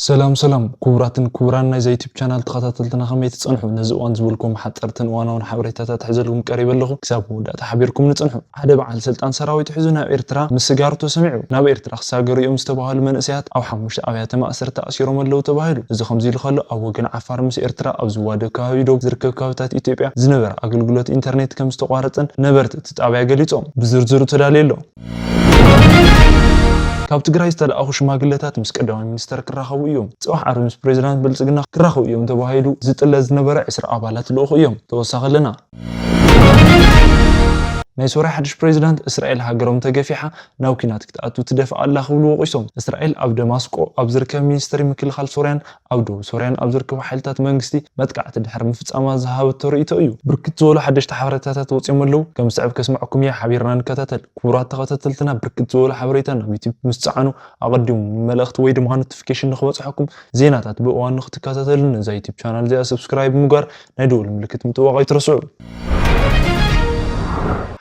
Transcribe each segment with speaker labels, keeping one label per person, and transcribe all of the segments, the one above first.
Speaker 1: سلام كوران ناي يوتيوب channel تخاطلتنا خميت تصنحوا نزقوان زبلكم حطرتن وانا حبريتات تحزلكم قريبا لكم كسابو دا تحبيركم نصنحوا حدا بعل سلطان سراويت حزونا إرترا مسجارتو سمعوا ناب إرترا خساجر يوم استباهل من أسيات أو حمش أبيات ما أسرت أسيرهم اللو تباهلوا إذا خمزي الخلو أو جن عفار مس إرترا أو زواد كاويدو زرك كاوتات إثيوبيا زنبر أقول إنترنت كم استقارتن نبرت تتابع قليتهم بزرزرو تداليلو كاب تجري استلقوا شماغلتات مسكداوي مينستر كراخو يوم صباح عرمس بريزيدنت بلصقنا كراخو يوم تباهيلو زطلز نبره 10 ابالات لوخو يوم توسخلنا ناي سوريا حدش بريزيدنت اسرائيل هاجرهم تجفيحه ناوكينات كتاتو تدفع الله خلو قيسهم اسرائيل اب دمشق اب زركه مينستر مكلخال سوريان او دو سوريان اب زركه حيلتات منغستي متقعت الدحر مفصاما زهابت تريتو እዩ بركت زولو حدش تحبرتات وصيملو كم صعب كسمعكم يا حبيرنا نكتتل كورات تختتلتنا بركت زولو حبريتنا يوتيوب مستعانو اقدم ملأخت ويد مهن نوتيفيكيشن نخبصحكم زيناتات بوان نختكاتتلن زي يوتيوب شانل زي سبسكرايب مغار نيدول ملكت متوقعي ترسعوا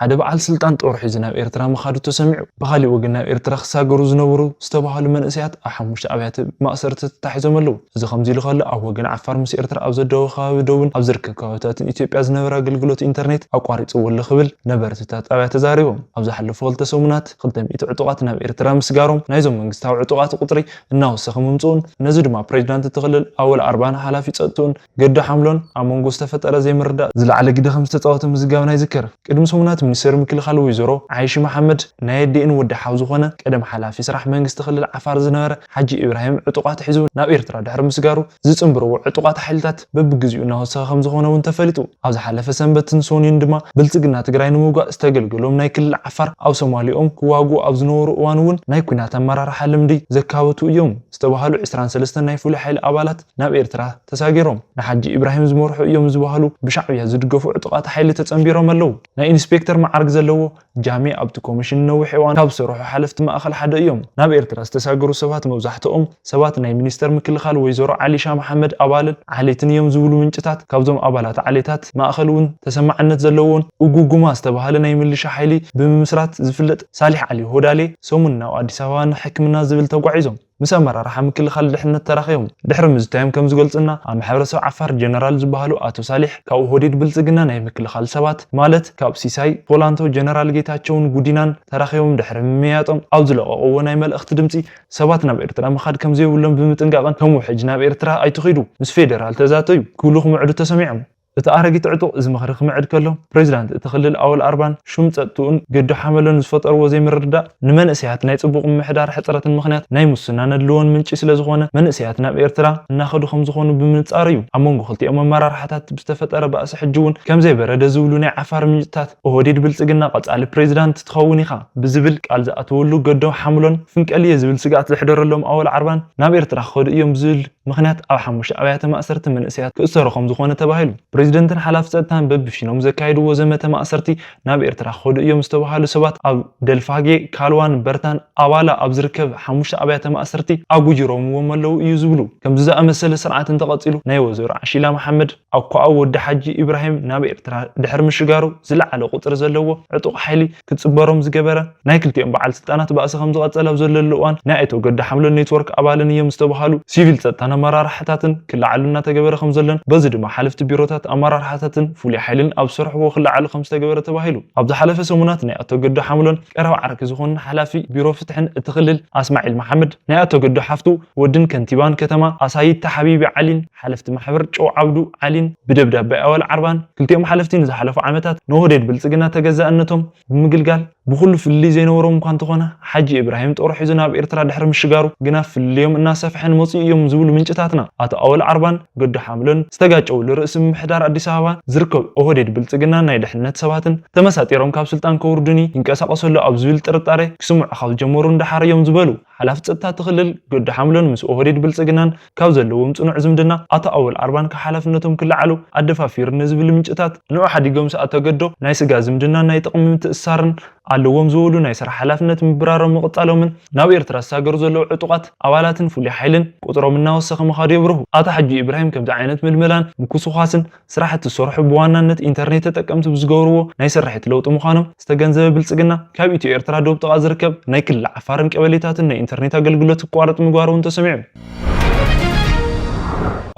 Speaker 1: هذا بعل سلطان طور حزنا إيرترا مخادو تسمعوا بخالي وقنا إيرترا خساقرو زنورو استباهلو من أسيات أحمش أبيات ما أسرت تحزم اللو إذا خمزي لخال أو وقنا عفار مس إيرترا أو زدو خاوي دون أو زركة كاوتات إثيوبيا زنورا قلقلوت إنترنت أو قاريت أول خبل نبرتات أبيات زاريهم أو زحلو فول تسومنات خدم إيتو عطوقاتنا بإيرترا مسقارهم نايزهم من قستاو عطوقات قطري إنه سخم ممتون نزد مع بريزيدنت تغلل أول 40 حلافي تسأتون قد حملون أمون قستفت أرى زي مردا زلعلى قد 5 تطاوت مزقاو نايذكر قدم سومنات من سير مكل خلو يزرو عايشة محمد نايدين ود حوزخونه قدم حلافي سرح منغست تخلل عفار زنار حجي ابراهيم عطوقات حزون ناب إيرترا دحر مسغارو زصمبرو عطوقات حيلتات ببغزيو ناو سخم زخونه ون تفليطو ابز حلفه سنبتن سونين دما بلصقنا تግራይ ንموغا استغلغلوم ناي كل عفار او سوماليኦም كواغو ابز نورو وانون ناي كنات مرار حلمدي زكاوتو يوم استبحالو 23 ناي فول حيل ابالات ناب إيرترا تساغيروم نحجي ابراهيم زمرحو يوم زبحالو بشعبيا زدغفو عطوقات حيل تصمبيروم اللو ناي انسبكتور معرق زلو جامع ابت كوميشن نو حيوان كاب سروح حلفت ماخل حدا يوم ناب إيرترا استساغرو سبات مبزحتهم سبات ناي مينستر مكلخال ويزرو علي شاه محمد ابال عليتن يوم زبلو منጭታት ካብዞም አባላት عليታት ማእኸሉን ተሰማዕነት ዘለውን uguguማ استبحال ناي مليشا حيلي بمسرات زفلط صالح علي هودالي سومنا አዲስ አበባን ሕክምና ዝብል ተጓዒዞም مسامر راح مكل خال دحنا تراخيهم دحر مزتايم كم زغلصنا ام حبرسو عفار جنرال زبحالو اتو صالح كاو هوديد بلصغنا ناي مكل خال سبات مالت كاب سيساي بولانتو جنرال جيتاچون غودينان تراخيهم دحر مياطم او زلقو ناي ملأخت دمصي سبات ناب إيرترا مخاد كم زي ولم بمطنققن كم وحج ناب إيرترا ايتخيدو مس فيدرال تزاتيو كلهم عدو تسمعهم تأرجت عطو إذا مخرج معد كلهم بريزيدنت تخلل أول 40 شمت تون قد حملن زفتر وزي مردا نمن أسيات نايت أبوق محدار حترة المخنات نايمسنا ندلون من شيء سلزخونه من أسياتنا بإيرترا ناخذ خمسخون بمنت أريو أمون قلتي أما مرار حتى بستفت أربع سحجون كم زي برد زولوني عفار من جتات وهديد بلسقنا قط على بريزيدنت تخوني خا بزبل قال زا أتولو قدو حملن فينك أليه زبل سقات الحدر لهم أول 40 ناب إيرترا خد يوم زل مخنات أو حمش أبيات ما أسرت من أسيات كأسر خمسخونه تباهلو بريزيدنت حلاف صدتان ببشينوم زكايدو وزمه ما أسرتي ناب إيرترا خد يوم استبحالو سبات أو دلفاجي كالوان برتان أوالا أبزركب حمش أبيات ما أسرتي أو جيروم وملو يزبلو كم زا أمثل سرعة تقاتلو ناي وزير عشيلا محمد أو قاو ود حجي إبراهيم ناب إيرترا دحر مشغارو زلع على قطر زلو عطوق حيلي كتصبرهم زجبره ناي كلتيهم بعل سلطانات بأس خمس قتلوا زللوان نايتو قد حملو النيتورك أبالن يوم استبحالو سيفيل سلطانة مرار حتاتن كل علنا تجبره خمسلن بزد ما حلفت بيروتات أمرار حتاتن فولي حيلن أو سرح وخلع على 5 جبره تباهلو أبد حلفة سمونات نايتو قد حملن قروا عرك زخون حلافي بيرو فتحن تخلل اسماعيل محمد نايتو قد حفتو ودن كنتيبان كتما اسايت حبيبي علين حلفت محبر جو عبدو علين بدبدب اول 40 كلتيهم حلفتين اذا حلفوا عامتات نوديد بلصقنا تجزأنتهم بمقلقال بكل في اللي زي نورهم كان تخونه حجي ابراهيم طور حزنا بإيرترا دحر مشغارو غنا في اليوم الناس سفحن موصي يوم زبلو منጭታትና اتو اول 40 قد حملن استغاچو لرئيس محدار አዲስ አበባ ዝርከብ ኦህዴድ ብልጽግና ናይ ድሕነት ሰባትን ተመሳጢሮም ካብ ስልጣን ከውርድኒ ይንቀሳቀሰሉ ኣብ ዝብል ጥርጣሬ ክስምዑ ካብ ጀመሩ እንዳሓርዮም ዝበሉ ሓላፍ ጸጥታ ትኽልል قد حملن ምስ ኦህዴድ ብልጽግናን ካብ ዘለዎም ጽኑዕ ዝምድና اتو اول 40 ከሓላፍነቶም ክልዓሉ ኣደፋፊር ንዝብል ምንጭታት ንዑ ሓዲጎም ሰኣተገዶ ናይ ስጋ ዝምድና ናይ ጥቕሚ ምትእሳርን ኣለዎም ዝውሉ ናይ ስራሕ ሓላፍነት ምብራሮም መقطالوምን ናብ ኤርትራ ሳገሩ ዘለው ዕጡቃት ኣባላትን ፍሉይ ሓይልን ቁጥሮም እናወሰኸ መኻድ ይብርሁ ኣታ ሓጂ ኢብራሂም ከምዚ ዓይነት ምልመላን ምኩስኻስን ስራሕቲ ዝሰርሑ ብዋናነት ኢንተርኔት ተጠቀምቲ ብዝገብርዎ ናይ ስራሕቲ ለውጢ ምዃኖም ዝተገንዘበ ብልጽግና ካብ ኢትዮ ኤርትራ ደቡብ ጥቓ ዝርከብ ናይ ክልል ዓፋርን ቀበሌታትን ናይ ኢንተርኔት ኣገልግሎት ክቋረጥ ምግባሩ ተሰሚዑ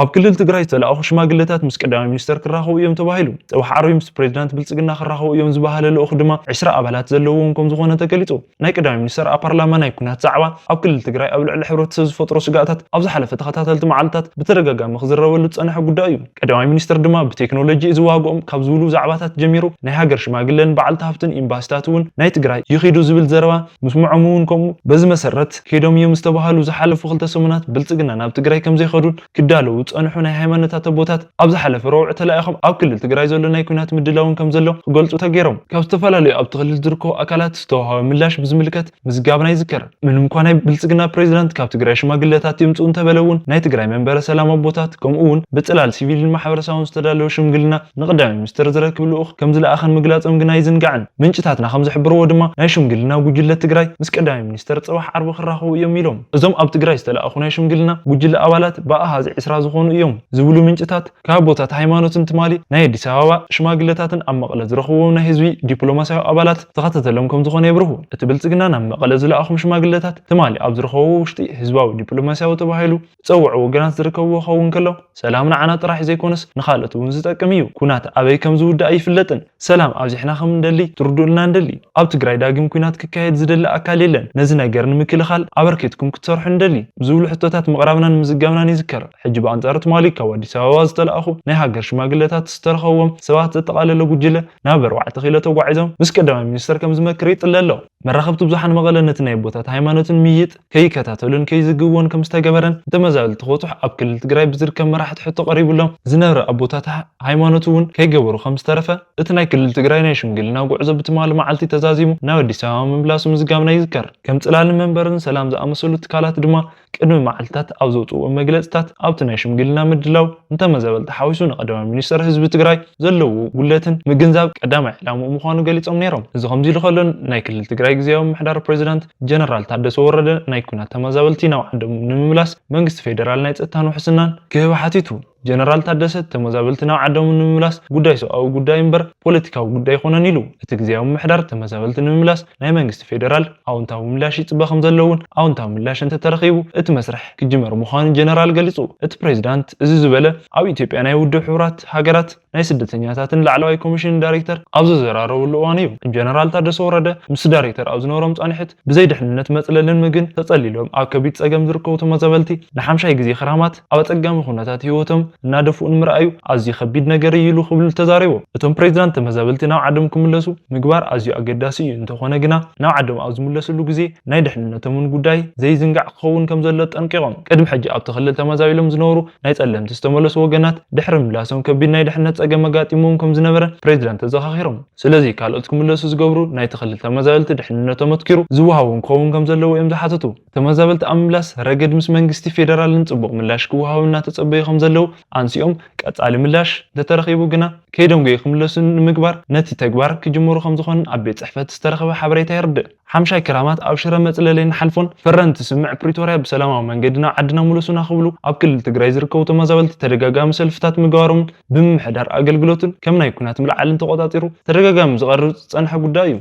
Speaker 1: ኣብ ክልል ትግራይ ዝተለኣኹ ሽማግለታት ምስ ቀዳማይ ሚኒስተር ክራኸቡ እዮም ተባሂሉ ጽባሕ ዓርቢ ምስ ፕሬዚዳንት ብልጽግና ክራኸቡ እዮም ዝበሃለ ልኡኽ ድማ 20 ኣባላት ዘለዎም ከም ዝኾነ ተገሊጹ ናይ ቀዳማይ ሚኒስተር ኣብ ፓርላማ ናይ ኩናት ዛዕባ ኣብ ክልል ትግራይ ኣብ ልዕሊ ሕብረተሰብ ዝፈጥሮ ስጋኣታት ኣብ ዝሓለፈ ተኸታተልቲ መዓልትታት ብተደጋጋሚ ክዝረበሉ ዝጸንሐ ጉዳይ እዩ ቀዳማይ ሚኒስተር ድማ ብቴክኖሎጂ ዝዋግኦም ካብ ዝብሉ ዛዕባታት ጀሚሩ ናይ ሃገር ሽማግለን በዓልቲ ሃፍትን ኢምባሲታት እውን ናይ ትግራይ ይኺዱ ዝብል ዘረባ ምስምዖም እውን ከምኡ በዚ መሰረት ከይዶም እዮም ዝተባሃሉ ዝሓለፉ 2 ሰሙናት ብልጽግና ናብ ትግራይ ከም ዘይኸዱን ክዳለዉ ጸንሑ ናይ ሃይማኖታት ኣቦታት ኣብ ዝሓለፈ ረቡዕ ተላኢኾም ኣብ ክልል ትግራይ ዘሎ ናይ ኩናት ምድላውን ከም ዘሎ ክገልጹ ተገይሮም ካብ ዝተፈላለዩ ኣብ ትኽልል ዝርከቡ ኣካላት ዝተዋሃበ ምላሽ ብዝምልከት ምዝጋብና ይዝከር ምንም እኳ ናይ ብልጽግና ፕሬዚዳንት ካብ ትግራይ ሽማግለታት ይምፁ እንተበለውን ናይ ትግራይ መንበረ ሰላም ኣቦታት ከምኡ እውን ብጽላል ሲቪልን ማሕበረሰባውን ዝተዳለወ ሽምግልና ንቀዳማይ ሚኒስተር ዝረክብ ልኡኽ ከም ዝለኣኸን ምግላጾም ግና ይዝንጋዕን ምንጭታትና ከም ዝሕብርዎ ድማ ናይ ሽምግልና ጉጅለ ትግራይ ምስ ቀዳማይ ሚኒስተር ጽባሕ ዓርቢ ክራኸቡ እዮም ኢሎም እዞም ኣብ ትግራይ ዝተለኣኹ ናይ ሽምግልና ጉጅለ ኣባላት ብኣሃዝ 20 ዝኾኑ እዮም ዝብሉ ምንጭታት ካብ ቦታት ሃይማኖትን ትማሊ ናይ አዲስ ኣበባ ሽማግለታትን ኣብ መቐለ ዝረኽብዎም ናይ ህዝቢ ዲፕሎማስያዊ ኣባላት ተኸታተሎም ከም ዝኾነ ይብርሁ እቲ ብልጽግና ናብ መቐለ ዝለኣኹም ሽማግለታት ትማሊ ኣብ ዝረኽብዎ ውሽጢ ህዝባዊ ዲፕሎማስያዊ ተባሂሉ ዝፀውዑ ወገናት ዝርከብዎ ኸውን ከሎ ሰላም ንዓና ጥራሕ ዘይኮነስ ንኻልኦት እውን ዝጠቅም እዩ ኩናት ኣበይ ከም ዝውዳእ ኣይፍለጥን ሰላም ኣብዚሕና ከም እንደሊ ትርድኡልና እንደሊ ኣብ ትግራይ ዳግም ኩናት ክካየድ ዝደሊ ኣካል የለን ነዚ ነገር ንምክልኻል ኣበርኪትኩም ክትሰርሑ እንደሊ ዝብሉ ሕቶታት ምቕራብናን ምዝጋብናን ይዝከር ሕጂ በኣንጻር ትማሊ ካብ ኣዲስ ኣበባ ዝተለኣኹ ናይ ሃገር ሽማግለታት ዝተረኸብዎም ሰባት ዘጠቓለለ ጉጅለ ናብ 4 ኪሎ ተጓዒዞም ምስ ቀዳማይ ሚኒስተር ከም ዝመክር ይጥለ ኣሎ መራኸብቲ ብዙሓን መቐለ ነቲ ናይ ቦታት ሃይማኖትን ምይጥ ከይከታተሉን ከይዝግብዎን ከም ዝተገበረን ተመዛበልቲ ኾቱሕ ኣብ ክልል ትግራይ ብዝርከብ መራሕቲ ሕቶ ቀሪቡሎም ዝነበረ ኣቦታት ሃይማኖት እውን ከይገበሩ ከም ዝተረፈ እቲ ናይ ክልል ትግራይ ናይ ሽምግልና ጉዕዞ ብትማሊ መዓልቲ ተዛዚሙ ናብ ኣዲስ ኣበባ ምምላሱ ምዝጋብና ይዝከር ከም ጽላልን መንበርን ሰላም ዝኣመሰሉ ትካላት ድማ ቅድሚ መዓልትታት ኣብ ዘውፅኡ መግለጽታት ኣብቲ ናይ ሽምግልና ምድላው እንተመዛበልቲ ሓዊሱ ንቀዳማይ ሚኒስተር ህዝቢ ትግራይ ዘለዎ ጉለትን ምግንዛብ ቀዳማይ ዕላምኡ ምዃኑ ገሊጾም ነይሮም እዚ ከምዚ ኢሉ ከሎ ናይ ክልል ትግራይ ግዚያዊ ምሕዳር ፕሬዚዳንት ጀነራል ታደሰ ወረደ ናይ ኩናት ተመዛበልቲ ናብ ዓዶም ንምምላስ መንግስቲ ፌደራል ናይ ጸጥታን ውሕስናን ክህብ ሓቲቱ ጀነራል ታደሰ ተመዛበልቲ ናብ ዓዶም ንምምላስ ጉዳይ ሰብኣዊ ጉዳይ እምበር ፖለቲካዊ ጉዳይ ይኾነን ኢሉ እቲ ግዚያዊ ምሕዳር ተመዛበልቲ ንምምላስ ናይ መንግስቲ ፌደራል ኣውንታዊ ምላሽ ይጽበ ከም ዘለውን ኣውንታዊ ምላሽ እንተተረኺቡ እቲ መስርሕ ክጅመር ምዃኑ ጀነራል ገሊጹ እቲ ፕሬዚዳንት እዚ ዝበለ ኣብ ኢትዮጵያ ናይ ውድብ ሕቡራት ሃገራት ናይ ስደተኛታትን ላዕለዋይ ኮሚሽን ዳይሬክተር ኣብ ዝዘራረብሉ እዋን እዩ ጀነራል ታደሰ ወረደ ምስ ዳይሬክተር ኣብ ዝነበሮም ጻንሒት ብዘይ ድሕንነት መጽለልን ምግን ተጸሊሎም ኣብ ከቢድ ጸገም ዝርከቡ ተመዛበልቲ ንሓምሻይ ግዜ ክራማት ኣብ አጸጋሚ ኩነታት ህይወቶም እናደፉን ምርኣዩ ኣዝዩ ከቢድ ነገር ይሉ ክብል ተዛሪቦ እቶም ፕሬዚዳንት ተመዛበልቲ ናብ ዓዶም ክምለሱ ምግባር ኣዝዩ ኣገዳሲ እዩ እንተኾነ ግና ናብ ዓዶም ኣብ ዝምለስሉ ግዜ ናይ ድሕንነቶም ጉዳይ ዘይዝንጋዕ ክኸውን ከም ዘሎ ጠንቂቖም ቅድሚ ሕጂ ኣብ ተኽልል ተመዛቢሎም ዝነበሩ ናይ ጸለምቲ ዝተመለሱ ወገናት ድሕሪ ምላሶም ከቢድ ናይ ድሕነት ጸገም ኣጋጢሞም ከም ዝነበረ ፕሬዚዳንት ተዘኻኺሮም ስለዚ ካልኦት ክምለሱ ዝገብሩ ናይ ተኽልል ተመዛበልቲ ድሕንነቶም ኣትኪሩ ዝወሃቦም ክኸውን ከም ዘለዎ እዮም ዝሓተቱ ተመዛበልቲ ኣብ ምላስ ረገድ ምስ መንግስቲ ፌደራልን ጽቡቕ ምላሽ ክወሃቦና ተጸበዩ ከም ዘለው አንሲኦም ቀጻሊ ምላሽ ተተረኺቡ ግና ከይዶም ገይ ክምለሱን ምግባር ነቲ ተግባር ክጅምሩ ከም ዝኾን ኣብ ቤት ጽሕፈት ዝተረኸበ ሓበሬታ ይርድእ ሓምሻይ ክራማት ኣብ ሽረ መጽለልን ሓልፎን ፈረንቲ ስምዕ ፕሪቶሪያ ብሰላማዊ መንገድና ዓድና ሙሉሱና ክብሉ ኣብ ክልል ትግራይ ዝርከቡ ተመዛበልቲ ተደጋጋሚ ሰልፍታት ምግባሮም ብምምሕዳር ኣገልግሎትን ከም ናይ ኩናት ምልዓልን ተቆጣጢሩ ተደጋጋሚ ዝቐርብ ጸንሐ ጉዳይ እዩ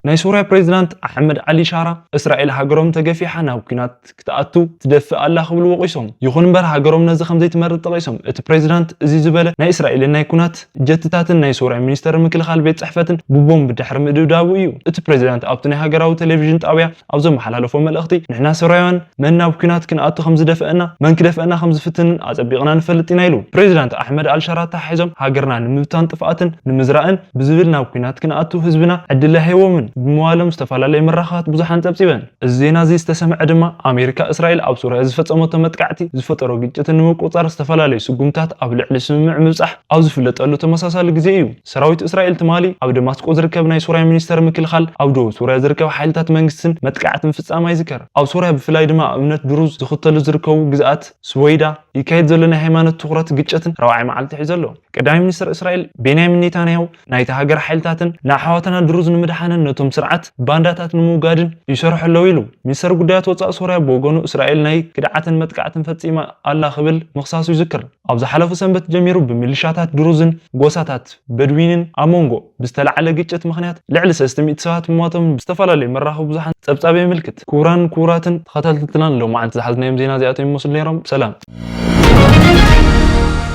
Speaker 1: ናይ ሱሪያ ፕሬዚዳንት ኣሕመድ ዓሊ ሻራ እስራኤል ሃገሮም ተገፊሓ ናብ ኩናት ክትኣቱ ትደፍእ ኣላ ክብሉ ወቂሶም ይኹን እምበር ሃገሮም ነዚ ከም ዘይትመርጥ ጠቂሶም እቲ ፕሬዚዳንት እዚ ዝበለ ናይ እስራኤልን ናይ ኩናት ጀትታትን ናይ ሱሪያ ሚኒስተር ምክልኻል ቤት ጽሕፈትን ብቦምብ ድሕሪ ምድብዳቡ እዩ እቲ ፕሬዚዳንት ኣብቲ ናይ ሃገራዊ ቴሌቪዥን ጣብያ ኣብ ዘመሓላለፎ መልእኽቲ ንሕና ሱሪያውያን መን ናብ ኩናት ክንኣቱ ከም ዝደፍአና መን ክደፍአና ከም ዝፍትንን ኣጸቢቕና ንፈልጥ ኢና ኢሉ ፕሬዚዳንት ኣሕመድ አልሻራ ተሓሒዞም ሃገርና ንምብታን ጥፍኣትን ንምዝራእን ብዝብል ናብ ኩናት ክንኣቱ ህዝብና ዕድለ ሂቦምን ብመዋሎም ዝተፈላለዩ መራኻት ብዙሓን ጸብጺበን እዚ ዜና እዚ ዝተሰምዐ ድማ ኣሜሪካ እስራኤል ኣብ ሱሪያ ዝፈጸመቶ መጥቃዕቲ ዝፈጠሮ ግጭትን ንምቁጻር ዝተፈላለዩ ስጉምታት ኣብ ልዕሊ ስምምዕ ምብጻሕ ኣብ ዝፍለጠሉ ተመሳሳሊ ግዜ እዩ ሰራዊት እስራኤል ትማሊ ኣብ ደማስቆ ዝርከብ ናይ ሱሪያ ሚኒስተር ምክልኻል ኣብ ደቡብ ሱሪያ ዝርከብ ሓይልታት መንግስትን መጥቃዕትን ፍጻመ ይዝከር ኣብ ሱሪያ ብፍላይ ድማ እምነት ድሩዝ ዝኽተሉ ዝርከቡ ግዝኣት ስወይዳ ይካየድ ዘሎ ናይ ሃይማኖት ትኹረት ግጭትን ረብዓይ መዓልቲ ሒዙ ኣሎ ቀዳማይ ሚኒስተር እስራኤል ቤንያሚን ኔታንያሁ ናይቲ ሃገር ሓይልታትን ንኣሕዋትና ድሩዝ ንምድሓንን ነቶም ነቶም ስርዓት ባንዳታት ንምውጋድን ይሰርሑ ኣለዉ ኢሉ ሚኒስተር ጉዳያት ወፃኢ ሶርያ ብወገኑ እስራኤል ናይ ክድዓትን መጥቃዕትን ፈጺማ ኣላ ክብል ምኽሳሱ ይዝክር ኣብ ዝሓለፈ ሰንበት ጀሚሩ ብሚሊሻታት ድሩዝን ጎሳታት በድዊንን ኣሞንጎ ብዝተላዓለ ግጭት ምኽንያት ልዕሊ 300 ሰባት ምሞቶም ብዝተፈላለዩ መራኸቢ ብዙሓን ጸብጻብ የምልክት ክቡራትን ተኸታተልትና ሎማዓንቲ ዝሓዝናዮም ዜና እዚኣቶም ይመስሉ ነይሮም ሰላም